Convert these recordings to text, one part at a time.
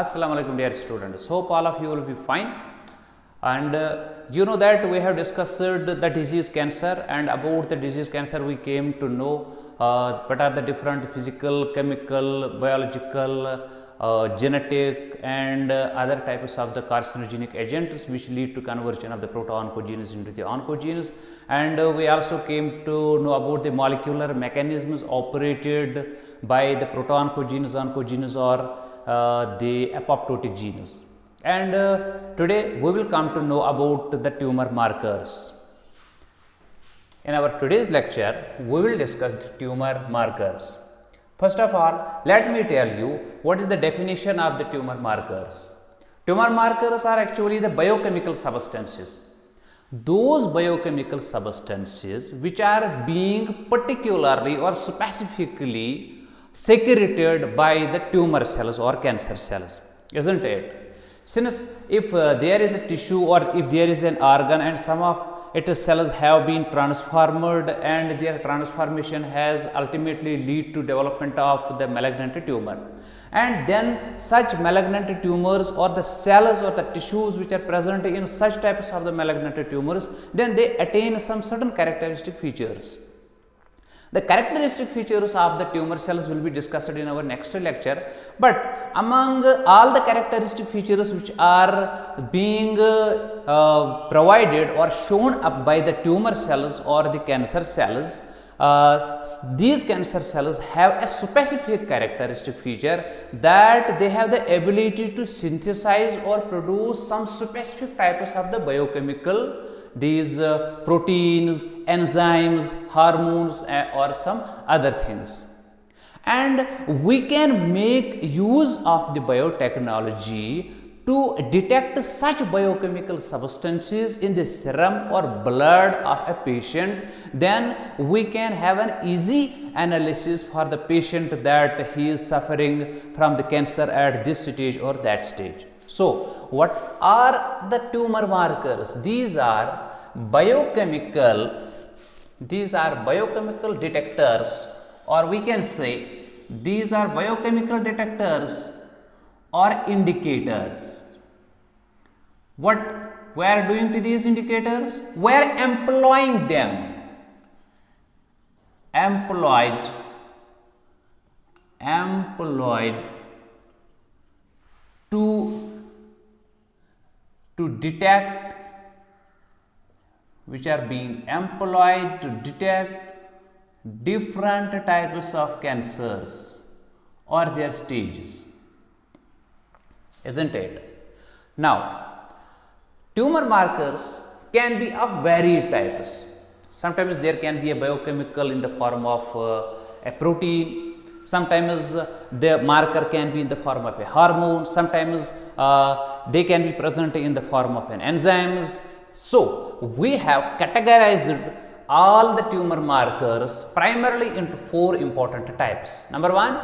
Assalamu alaikum dear students, hope all of you will be fine. And you know that we have discussed the disease cancer, and about the disease cancer we came to know what are the different physical, chemical, biological, genetic and other types of the carcinogenic agents which lead to conversion of the proto-oncogenes into the oncogenes. And we also came to know about the molecular mechanisms operated by the proto-oncogenes, oncogenes or the apoptotic genes. And today we will come to know about the tumor markers. In our today's lecture, we will discuss the tumor markers. First of all, let me tell you what is the definition of the tumor markers. Tumor markers are actually the biochemical substances. Those biochemical substances which are being particularly or specifically secreted by the tumor cells or cancer cells, isn't it? Since if there is a tissue or if there is an organ and some of its cells have been transformed and their transformation has ultimately lead to development of the malignant tumor, and then such malignant tumors or the cells or the tissues which are present in such types of the malignant tumors, then they attain some certain characteristic features. The characteristic features of the tumor cells will be discussed in our next lecture, but among all the characteristic features which are being provided or shown up by the tumor cells or the cancer cells, these cancer cells have a specific characteristic feature that they have the ability to synthesize or produce some specific types of the biochemical, these proteins, enzymes, hormones or some other things. And we can make use of the biotechnology to detect such biochemical substances in the serum or blood of a patient. Then we can have an easy analysis for the patient that he is suffering from the cancer at this stage or that stage. So, what are the tumor markers? These are biochemical detectors, or we can say these are biochemical detectors or indicators. What we are doing to these indicators? We are employing them. Employed to detect, which are being employed to detect different types of cancers or their stages, isn't it? Now, tumor markers can be of varied types. Sometimes there can be a biochemical in the form of a protein. Sometimes the marker can be in the form of a hormone. Sometimes they can be present in the form of an enzymes. So, we have categorized all the tumor markers primarily into four important types. Number one,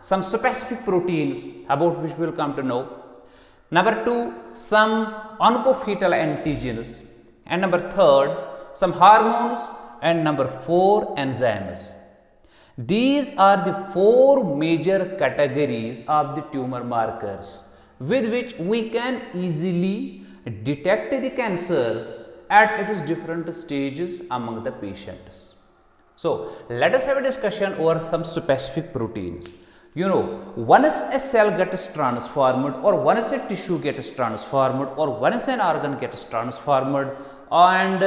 some specific proteins about which we will come to know. Number two, some oncofetal antigens. And number third, some hormones. And number four, enzymes. These are the four major categories of the tumor markers with which we can easily detect the cancers at its different stages among the patients. So, let us have a discussion over some specific proteins. You know, once a cell gets transformed, or once a tissue gets transformed, or once an organ gets transformed, and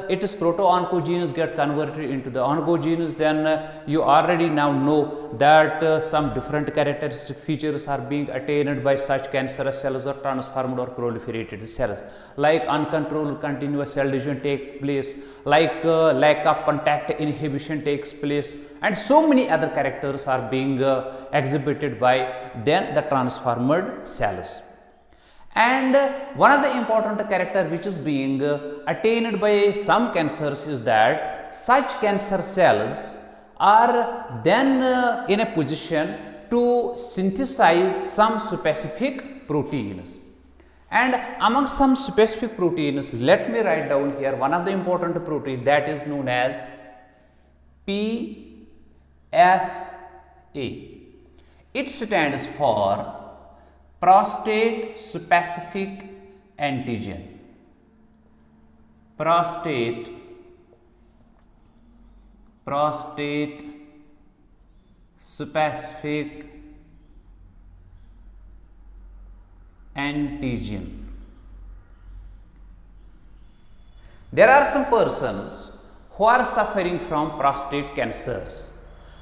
its proto-oncogenes get converted into the oncogenes, then you already now know that some different characteristic features are being attained by such cancerous cells or transformed or proliferated cells, like uncontrolled continuous cell division takes place, like lack of contact inhibition takes place, and so many other characters are being exhibited by then the transformed cells. And one of the important character which is being attained by some cancers is that such cancer cells are then in a position to synthesize some specific proteins. And among some specific proteins, let me write down here one of the important protein that is known as PSA. It stands for prostate specific antigen. Prostate specific antigen. There are some persons who are suffering from prostate cancers,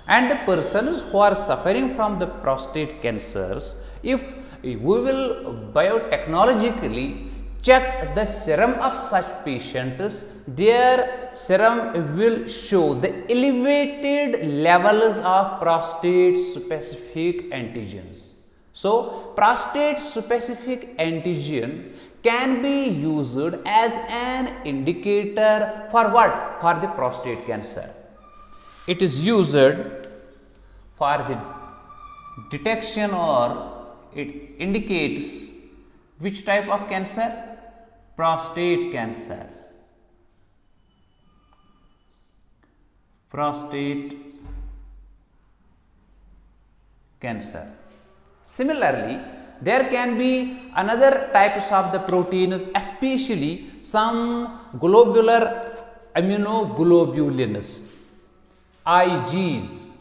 and the persons who are suffering from the prostate cancers, if we will biotechnologically check the serum of such patients, their serum will show the elevated levels of prostate specific antigens. So, prostate specific antigen can be used as an indicator for what? For the prostate cancer. It is used for the detection, or it indicates which type of cancer? Prostate cancer. Prostate cancer. Similarly, there can be another types of the proteins, especially some globular immunoglobulins, Igs.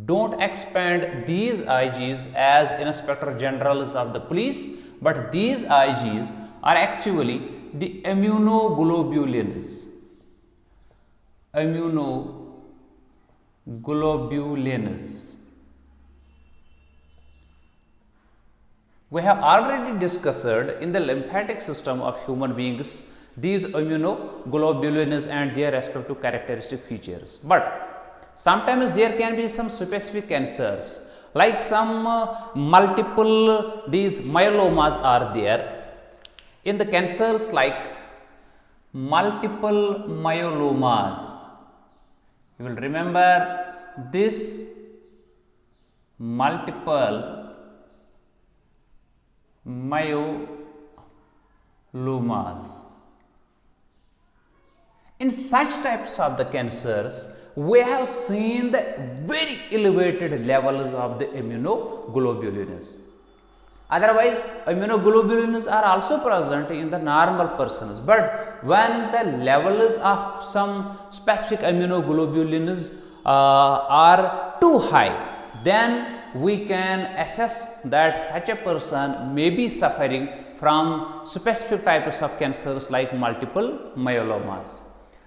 Don't expand these Igs as Inspector Generals of the police, but these Igs are actually the immunoglobulins. We have already discussed in the lymphatic system of human beings these immunoglobulins and their respective characteristic features. But sometimes there can be some specific cancers, like some multiple these myelomas are there. In the cancers like multiple myelomas, you will remember this multiple myelomas. In such types of the cancers, we have seen the very elevated levels of the immunoglobulins. Otherwise, immunoglobulins are also present in the normal persons, but when the levels of some specific immunoglobulins are too high, then we can assess that such a person may be suffering from specific types of cancers like multiple myelomas.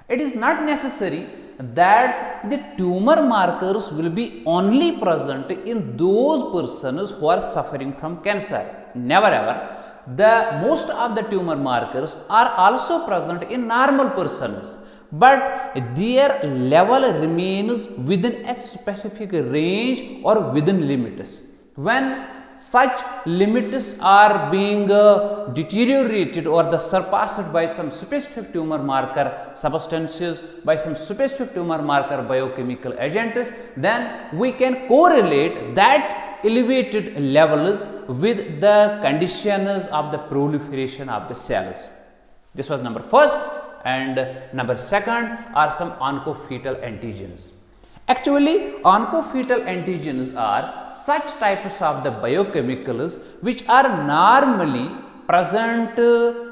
It is not necessary that the tumor markers will be only present in those persons who are suffering from cancer. Never ever. The most of the tumor markers are also present in normal persons, but their level remains within a specific range or within limits. When such limits are being deteriorated or surpassed by some specific tumor marker substances, by some specific tumor marker biochemical agents, then we can correlate that elevated levels with the conditions of the proliferation of the cells. This was number first, and number second are some oncofetal antigens. Actually, oncofetal antigens are such types of the biochemicals which are normally present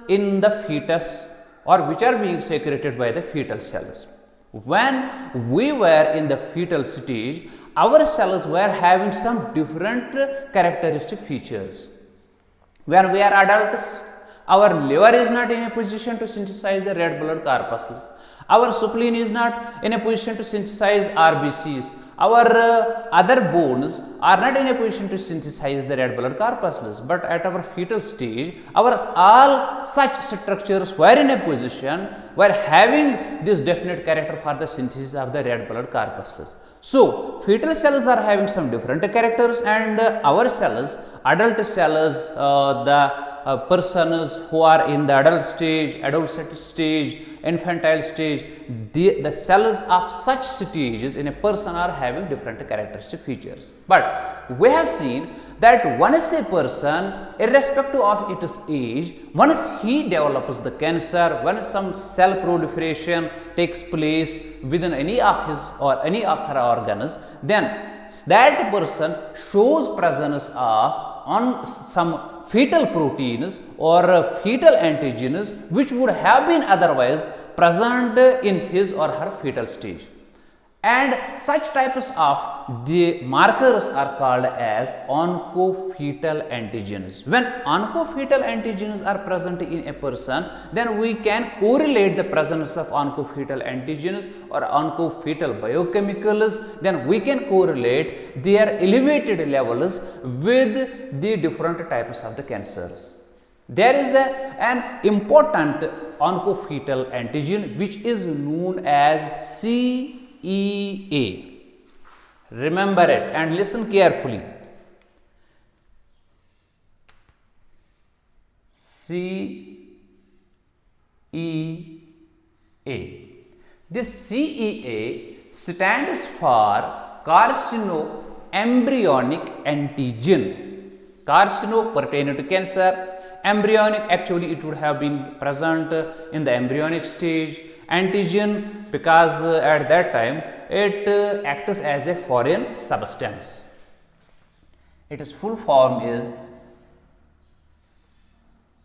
in the fetus or which are being secreted by the fetal cells. When we were in the fetal stage, our cells were having some different characteristic features. When we are adults, our liver is not in a position to synthesize the red blood corpuscles. Our spleen is not in a position to synthesize RBCs. Our other bones are not in a position to synthesize the red blood corpuscles. But at our fetal stage, our all such structures were in a position, were having this definite character for the synthesis of the red blood corpuscles. So, fetal cells are having some different characters, and our cells, adult cells, persons who are in the adult stage, adolescent stage, infantile stage, the cells of such stages in a person are having different characteristic features. But we have seen that once a person, irrespective of its age, once he develops the cancer, once some cell proliferation takes place within any of his or any of her organs, then that person shows presence of on some fetal proteins or fetal antigens which would have been otherwise present in his or her fetal stage. And such types of the markers are called as oncofetal antigens. When oncofetal antigens are present in a person, then we can correlate the presence of oncofetal antigens or oncofetal biochemicals, then we can correlate their elevated levels with the different types of the cancers. There is an important oncofetal antigen which is known as CEA. Remember it and listen carefully. CEA. This CEA stands for carcinoembryonic antigen. Carcino pertaining to cancer. Embryonic, actually it would have been present in the embryonic stage. Antigen, because at that time it acts as a foreign substance. Its full form is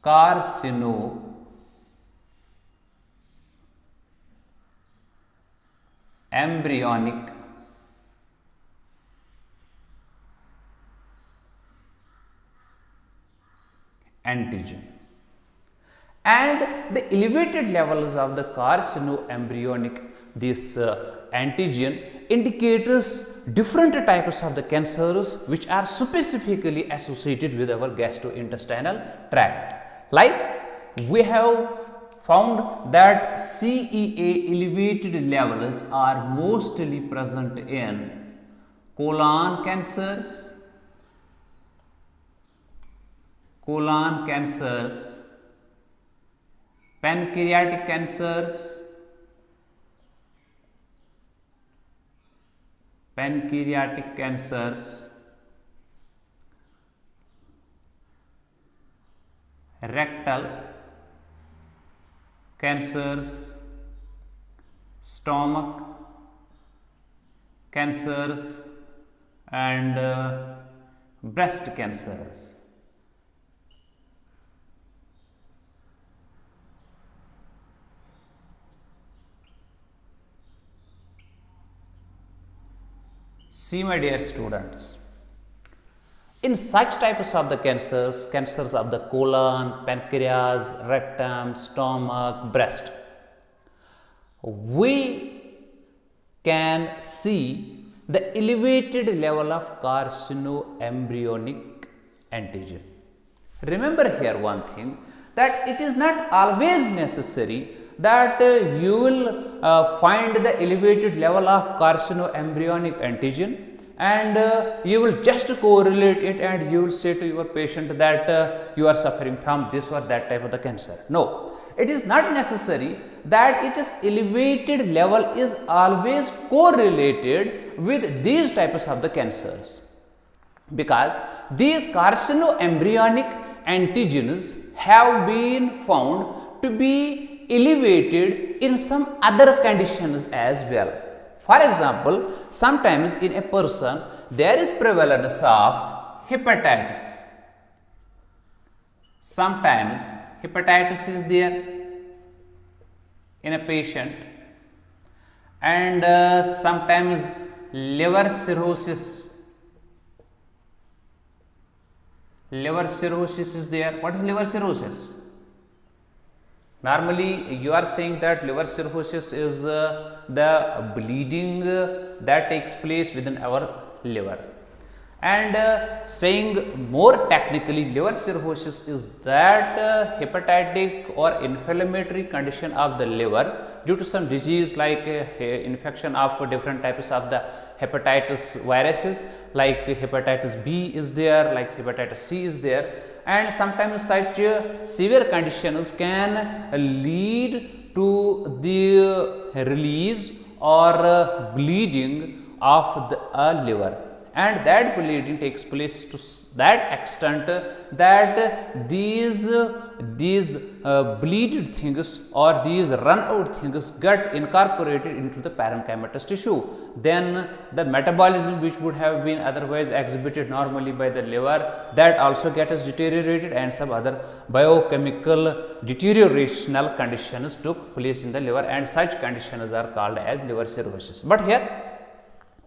carcinoembryonic antigen. And the elevated levels of the carcinoembryonic this antigen indicators different types of the cancers which are specifically associated with our gastrointestinal tract. Like we have found that CEA elevated levels are mostly present in colon cancers, pancreatic cancers, rectal cancers, stomach cancers, and breast cancers. See, my dear students, in such types of the cancers of the colon, pancreas, rectum, stomach, breast, we can see the elevated level of carcinoembryonic antigen. Remember here one thing, that it is not always necessary that you will find the elevated level of carcinoembryonic antigen and you will just correlate it and you will say to your patient that you are suffering from this or that type of the cancer. No, it is not necessary that its elevated level is always correlated with these types of the cancers, because these carcinoembryonic antigens have been found to be elevated in some other conditions as well. For example, sometimes in a person there is prevalence of hepatitis. Sometimes hepatitis is there in a patient, and sometimes liver cirrhosis. Liver cirrhosis is there. What is liver cirrhosis? Normally, you are saying that liver cirrhosis is the bleeding that takes place within our liver. And saying more technically, liver cirrhosis is that hepatic or inflammatory condition of the liver due to some disease like infection of different types of the hepatitis viruses, like hepatitis B is there, like hepatitis C is there. And sometimes such severe conditions can lead to the release or bleeding of the liver. and that bleeding takes place to that extent that these bleeded things or these run out things get incorporated into the parenchymatous tissue. Then the metabolism which would have been otherwise exhibited normally by the liver, that also gets deteriorated, and some other biochemical deteriorational conditions took place in the liver, and such conditions are called as liver cirrhosis. But here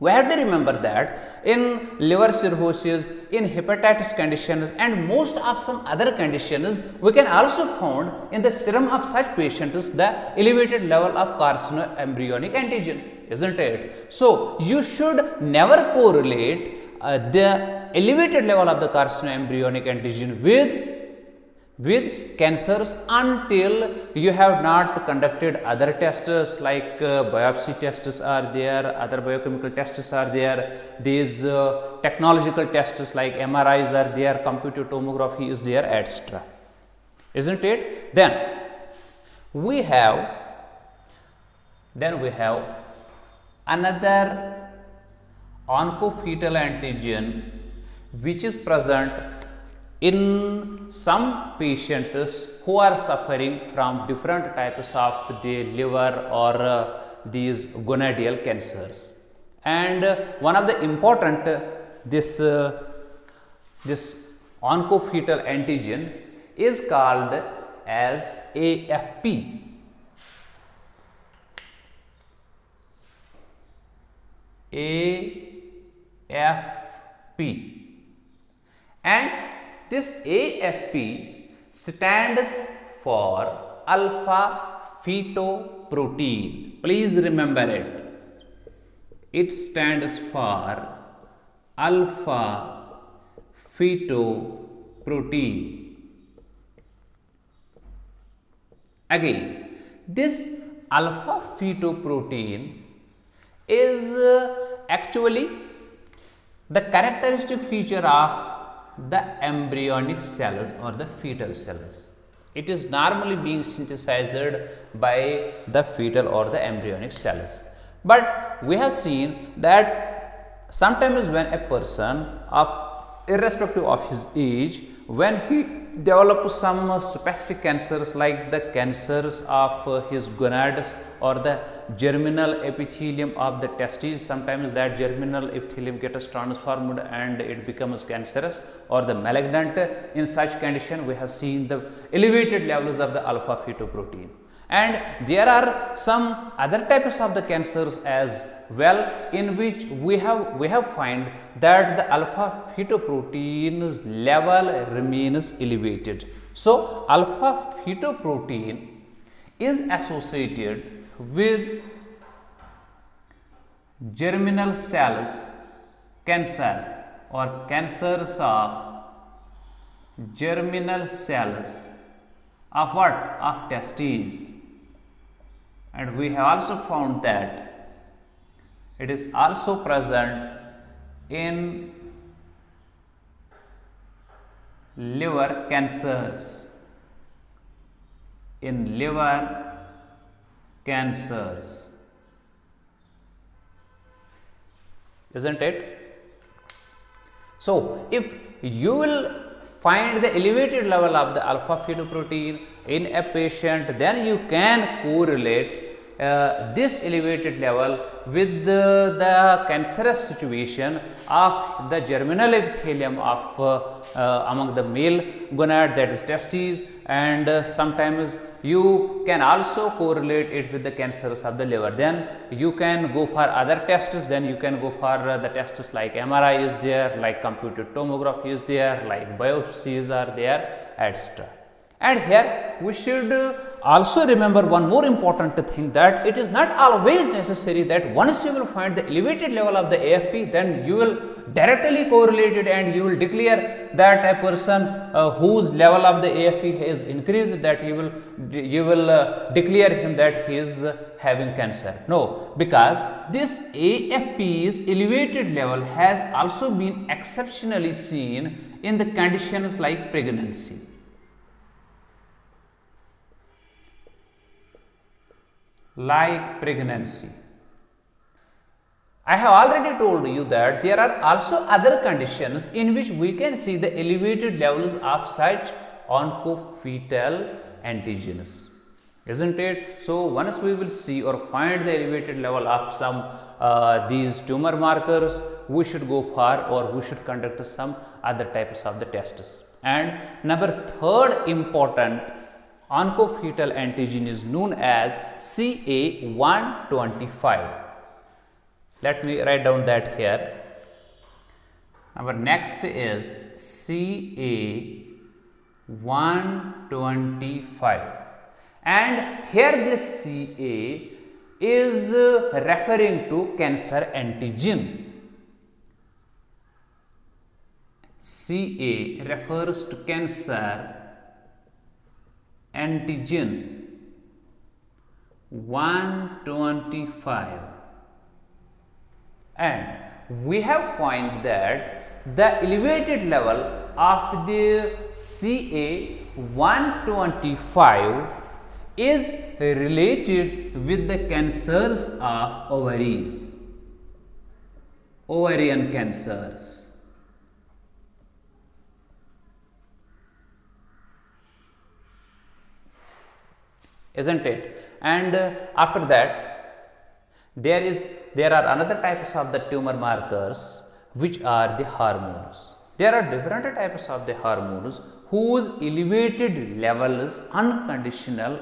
we have to remember that in liver cirrhosis, in hepatitis conditions, and most of some other conditions, we can also found in the serum of such patients the elevated level of carcinoembryonic antigen, isn't it? So you should never correlate the elevated level of the carcinoembryonic antigen with cancers until you have not conducted other tests like biopsy tests are there, other biochemical tests are there, these technological tests like MRIs are there, computed tomography is there, etc. Isn't it? Then we have another oncofetal antigen which is present in some patients who are suffering from different types of the liver or these gonadal cancers. And one of the important this oncofetal antigen is called as AFP. AFP, and this AFP stands for alpha fetoprotein. Please remember it. It stands for alpha fetoprotein. Again, this alpha fetoprotein is actually the characteristic feature of the embryonic cells or the fetal cells. It is normally being synthesized by the fetal or the embryonic cells. But we have seen that sometimes when a person, irrespective of his age, when he develops some specific cancers like the cancers of his gonads or the germinal epithelium of the testes, sometimes that germinal epithelium gets transformed and it becomes cancerous or the malignant. In such condition, we have seen the elevated levels of the alpha fetoprotein. And there are some other types of the cancers as well, in which we have find that the alpha fetoprotein's level remains elevated. So alpha fetoprotein is associated with germinal cells cancer or cancers of germinal cells of what? Of testes. And we have also found that it is also present in liver cancers. In liver cancers, isn't it? So if you will find the elevated level of the alpha fetoprotein in a patient, then you can correlate this elevated level with the cancerous situation of the germinal epithelium of among the male gonad, that is testes, and sometimes you can also correlate it with the cancers of the liver. Then you can go for other tests, then you can go for the tests like MRI is there, like computed tomography is there, like biopsies are there, etc. And here we should also remember one more important thing, that it is not always necessary that once you will find the elevated level of the AFP, then you will directly correlate it and you will declare that a person whose level of the AFP has increased, that you will declare him that he is having cancer. No, because this AFP's elevated level has also been exceptionally seen in the conditions like pregnancy. I have already told you that there are also other conditions in which we can see the elevated levels of such oncofetal antigens, isn't it? So, once we will see or find the elevated level of some these tumor markers, we should go for or we should conduct some other types of the tests. And number third important oncofetal antigen is known as CA125. Let me write down that here. Our next is CA125, and here this CA is referring to cancer antigen. CA refers to cancer antigen 125, and we have found that the elevated level of the CA125 is related with the cancers of ovaries, ovarian cancers. Isn't it? And after that, there are another types of the tumor markers which are the hormones. There are different types of the hormones whose elevated levels, unconditional,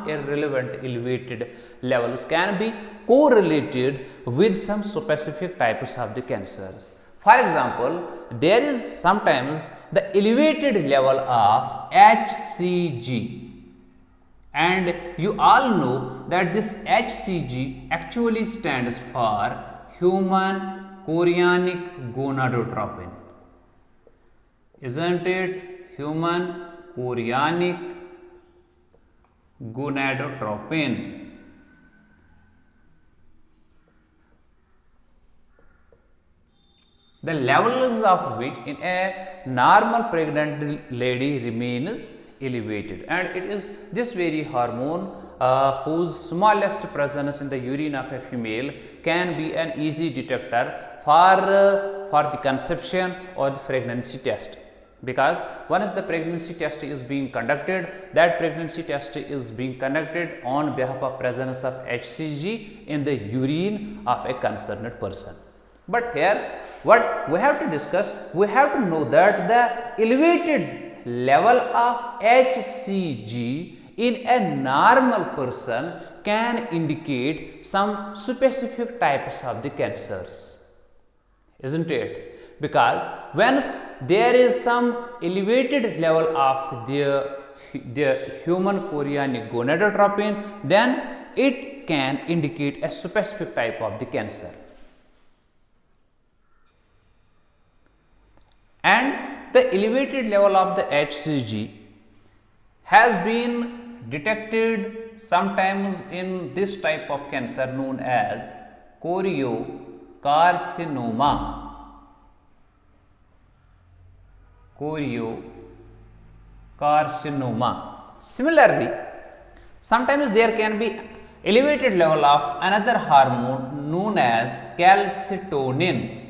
irrelevant elevated levels can be correlated with some specific types of the cancers. For example, there is sometimes the elevated level of HCG. And you all know that this HCG actually stands for human chorionic gonadotropin, isn't it? Human chorionic gonadotropin. The levels of which in a normal pregnant lady remains elevated, and it is this very hormone whose smallest presence in the urine of a female can be an easy detector for the conception or the pregnancy test, because once the pregnancy test is being conducted, that pregnancy test is being conducted on behalf of presence of HCG in the urine of a concerned person. But here what we have to discuss, we have to know that the elevated level of HCG in a normal person can indicate some specific types of the cancers, isn't it? Because once there is some elevated level of the human chorionic gonadotropin, then it can indicate a specific type of the cancer. And the elevated level of the HCG has been detected sometimes in this type of cancer known as choriocarcinoma. Similarly, sometimes there can be elevated level of another hormone known as calcitonin.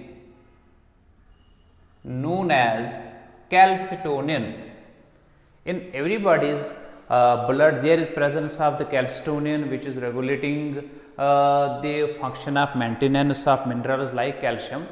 In everybody's blood there is presence of the calcitonin, which is regulating the function of maintenance of minerals like calcium,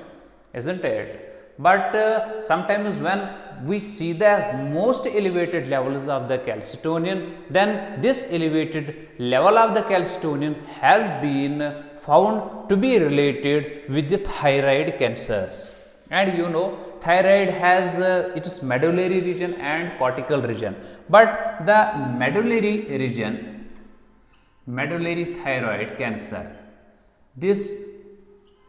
isn't it? But sometimes when we see the most elevated levels of the calcitonin, then this elevated level of the calcitonin has been found to be related with the thyroid cancers. And you know, thyroid has its medullary region and cortical region, but the medullary region, medullary thyroid cancer, this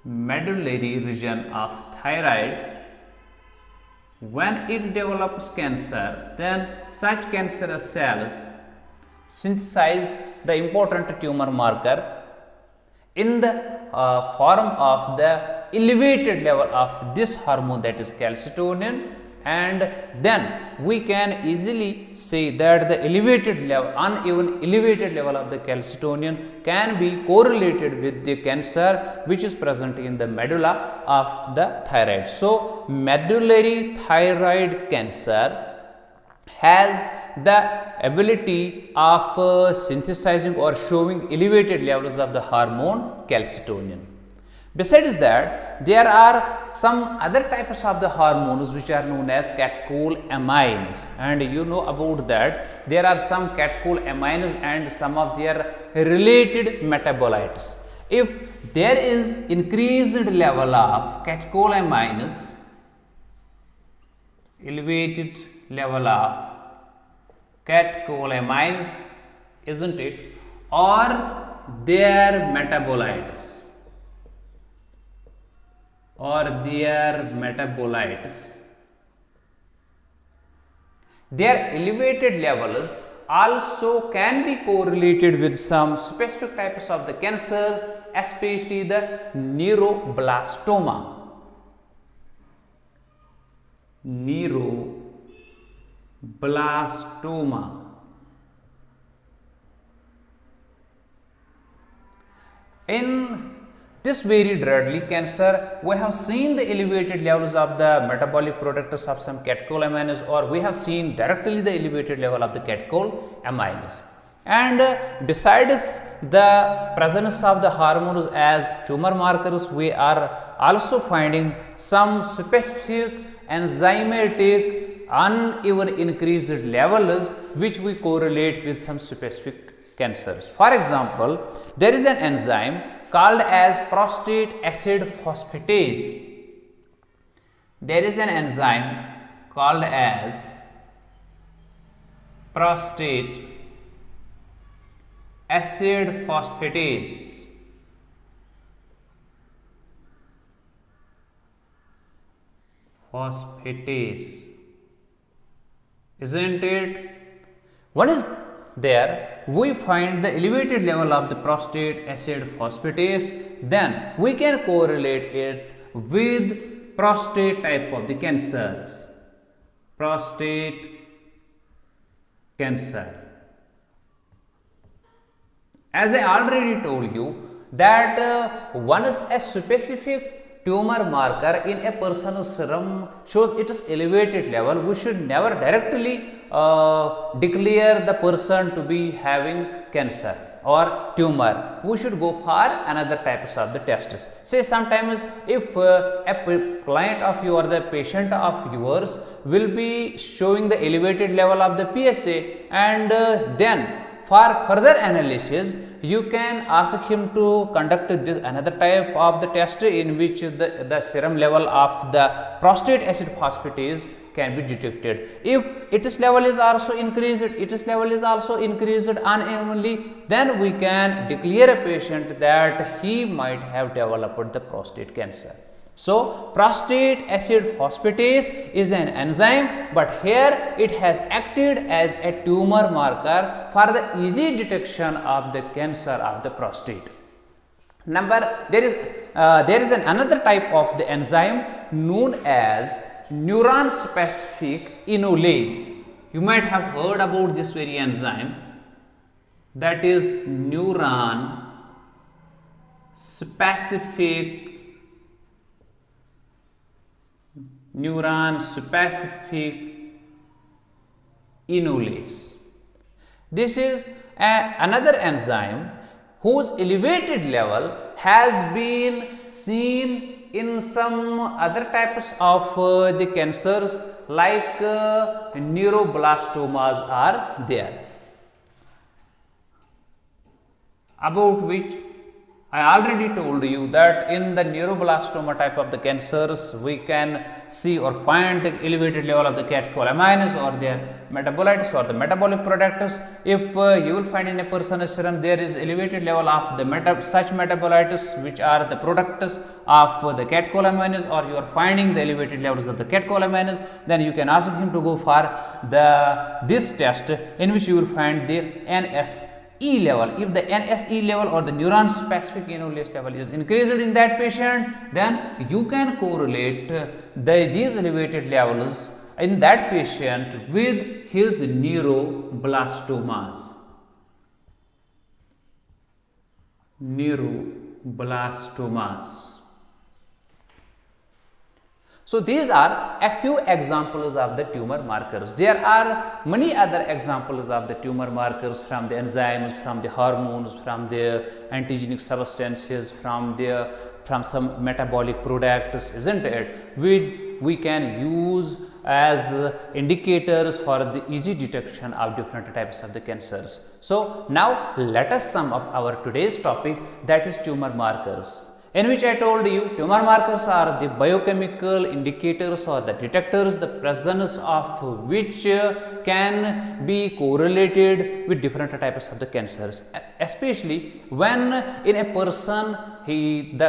medullary region of thyroid, when it develops cancer, then such cancerous cells synthesize the important tumor marker in the form of the elevated level of this hormone, that is calcitonin, and then we can easily say that the elevated level, uneven elevated level of the calcitonin can be correlated with the cancer which is present in the medulla of the thyroid. So, medullary thyroid cancer has the ability of synthesizing or showing elevated levels of the hormone calcitonin. Besides that, there are some other types of the hormones which are known as catecholamines, and you know about that there are some catecholamines and some of their related metabolites. If there is increased level of catecholamines, elevated level of catecholamines, isn't it, or their metabolites, their elevated levels also can be correlated with some specific types of the cancers, especially the neuroblastoma. In this very deadly cancer, we have seen the elevated levels of the metabolic products of some catecholamines, or we have seen directly the elevated level of the catecholamines. And besides the presence of the hormones as tumor markers, we are also finding some specific enzymatic uneven increased levels which we correlate with some specific cancers. For example, there is an enzyme called as prostate acid phosphatase. There is an enzyme called as prostate acid phosphatase. Isn't it? What is there? We find the elevated level of the prostate acid phosphatase, then we can correlate it with prostate type of the cancers. Prostate cancer. As I already told you that once a specific tumor marker in a person's serum shows its elevated level, we should never directly declare the person to be having cancer or tumor. We should go for another types of the tests. Say sometimes if a client of yours or the patient of yours will be showing the elevated level of the PSA, and then for further analysis you can ask him to conduct this another type of the test in which the serum level of the prostate acid phosphatase can be detected. If its level is also increased, unevenly, then we can declare a patient that he might have developed the prostate cancer. So, prostate acid phosphatase is an enzyme, but here it has acted as a tumor marker for the easy detection of the cancer of the prostate. There is another type of the enzyme known as neuron specific inolase. You might have heard about this very enzyme, that is neuron specific inolase. This is another enzyme whose elevated level has been seen in some other types of the cancers like neuroblastomas are there, about which I already told you that in the neuroblastoma type of the cancers we can see or find the elevated level of the catecholamines or their metabolites or the metabolic products. If you will find in a person's serum there is elevated level of the such metabolites which are the products of the catecholamines, or you are finding the elevated levels of the catecholamines, then you can ask him to go for this test in which you will find the NSE level. If the NSE level or the neuron specific inolase level is increased in that patient, then you can correlate these elevated levels in that patient with his neuroblastomas. So these are a few examples of the tumor markers. There are many other examples of the tumor markers from the enzymes, from the hormones, from the antigenic substances, from some metabolic products, isn't it, which we can use as indicators for the easy detection of different types of the cancers. So now let us sum up our today's topic, that is tumor markers, in which I told you tumor markers are the biochemical indicators or the detectors, the presence of which can be correlated with different types of the cancers, especially when in a person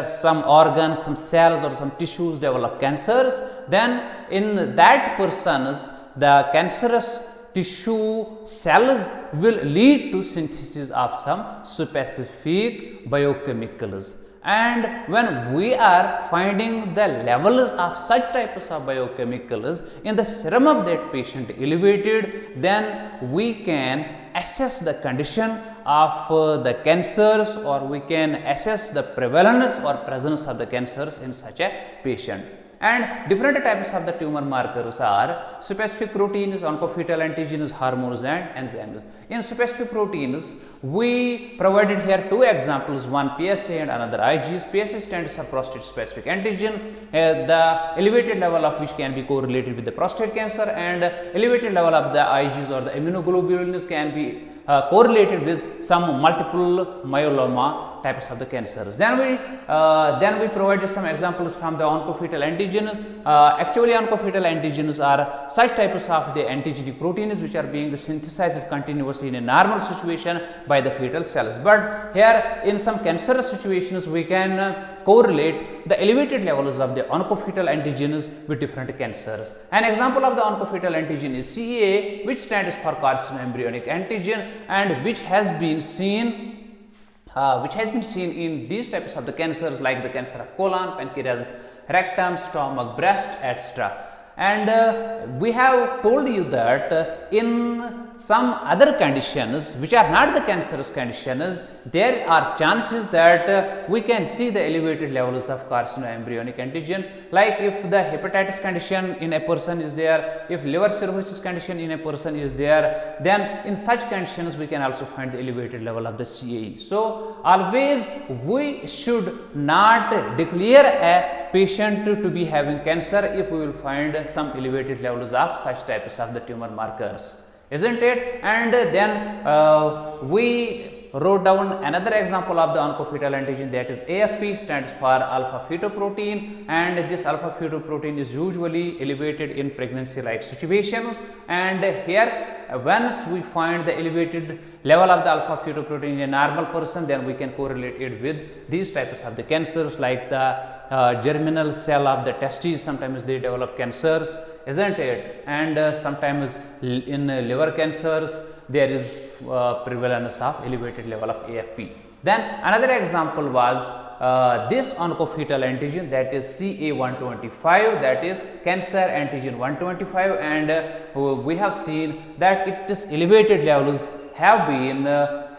some organs, some cells or some tissues develop cancers, then in that person's the cancerous tissue cells will lead to synthesis of some specific biochemicals. And when we are finding the levels of such types of biochemicals in the serum of that patient elevated, then we can assess the condition of the cancers, or we can assess the prevalence or presence of the cancers in such a patient. And different types of the tumor markers are specific proteins, oncofetal antigens, hormones and enzymes. In specific proteins, we provided here two examples, one PSA and another IgS. PSA stands for prostate specific antigen, the elevated level of which can be correlated with the prostate cancer, and elevated level of the IgS or the immunoglobulins can be correlated with some multiple myeloma types of the cancers. Then we provided some examples from the oncofetal antigens. Actually, oncofetal antigens are such types of the antigenic proteins which are being synthesized continuously in a normal situation by the fetal cells. But here in some cancerous situations, we can correlate the elevated levels of the oncofetal antigens with different cancers. An example of the oncofetal antigen is CEA, which stands for carcinoembryonic antigen, and which has been seen in these types of the cancers like the cancer of colon, pancreas, rectum, stomach, breast, etc. And we have told you that in some other conditions which are not the cancerous conditions, there are chances that we can see the elevated levels of carcinoembryonic antigen, like if the hepatitis condition in a person is there, if liver cirrhosis condition in a person is there, then in such conditions we can also find the elevated level of the CAE. So always we should not declare a patient to be having cancer if we will find some elevated levels of such types of the tumor markers, isn't it? And then we wrote down another example of the oncofetal antigen, that is AFP, stands for alpha fetoprotein, and this alpha fetoprotein is usually elevated in pregnancy like situations. And here once we find the elevated level of the alpha fetoprotein in a normal person, then we can correlate it with these types of the cancers like the germinal cell of the testes. Sometimes they develop cancers, isn't it? And sometimes in liver cancers there is prevalence of elevated level of AFP. Then another example was this oncofetal antigen, that is CA125, that is cancer antigen 125, and we have seen that its elevated levels have been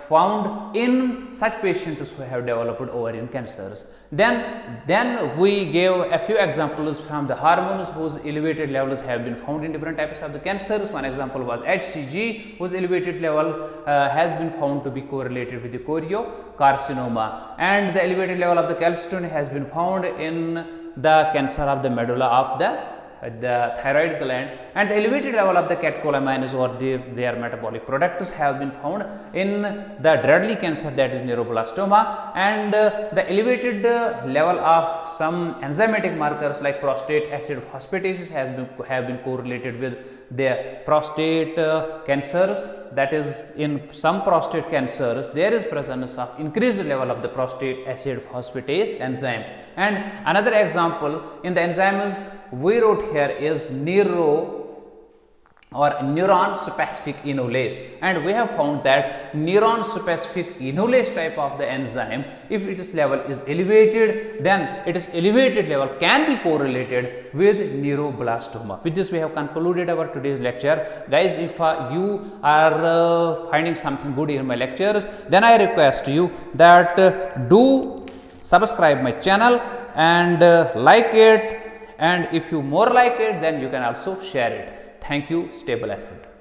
found in such patients who have developed ovarian cancers. Then we gave a few examples from the hormones whose elevated levels have been found in different types of the cancers. One example was HCG, whose elevated level has been found to be correlated with the choriocarcinoma, and the elevated level of the calcitonin has been found in the cancer of the medulla of the thyroid gland, and the elevated level of the catecholamines or their metabolic products have been found in the deadly cancer, that is neuroblastoma, and the elevated level of some enzymatic markers like prostate acid phosphatase have been correlated with the prostate cancers. That is, in some prostate cancers there is presence of increased level of the prostate acid phosphatase enzyme. And another example in the enzymes we wrote here is or neuron specific enolase, and we have found that neuron specific enolase type of the enzyme, if its level is elevated, then its elevated level can be correlated with neuroblastoma. With this we have concluded our today's lecture. Guys, if you are finding something good in my lectures, then I request you that do subscribe my channel and like it, and if you more like it, then you can also share it. Thank you. Stay blessed.